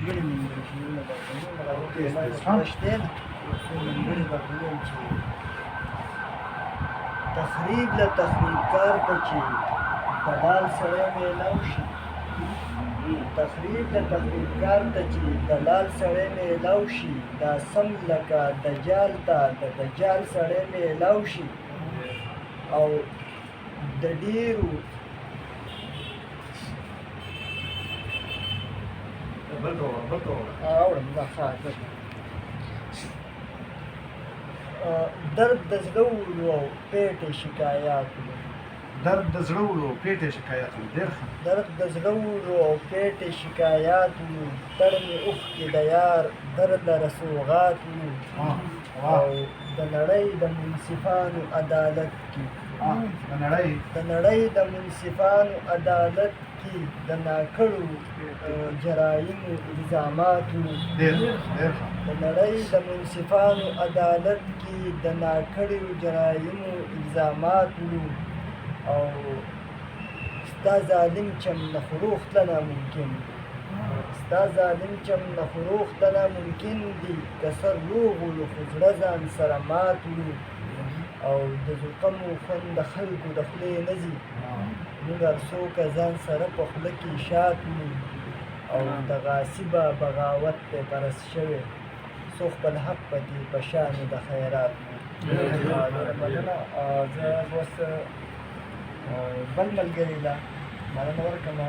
نیمګړي نیمګړي شعرونه درته وایم رښتیا یو څو نیمګړي درته ووایم چې تخریب له تخریبکار ته چې دلال سړی میلاو شي تخریب له تخریبکار ته چې دلال سړی میلاو شي دا سم لکه دجال ته د دجال سړی میلاو شي او د ډېرو اورم دا ښه درد د زړه وړو او پیټې شکایاتو درد د زړه وړو پیټې شکایاتو ډېر ښه درد د زړه وړو او پیټې شکایاتو تر مې اوښکې د یار درد لره سوغاتو او د نړۍ د منصفانو عدالت کې د نړۍ د منصفانو عدالت کې د ناکړو جرایمو الزاماتو د نړۍ د منصفانو عدالت کې د ناکړو جرایمو الزاماتو او ستا ظالم چم نه فروخ تله ناممکن ستا ظالم چم نه فروخ تله ممکن دي که سر روغ ولو خو زړه ځان سره مات ولو او د زقمو خوند د خلکو د خولې نه ځي موږ هر څوک ځان سره په خوله کې شات ولو او د غاصبه بغاوت دی پرس شوی څو خپل حق په دي په شان د خیرات ډېره مننه زه اوس بل ملګري له مننه ورکړم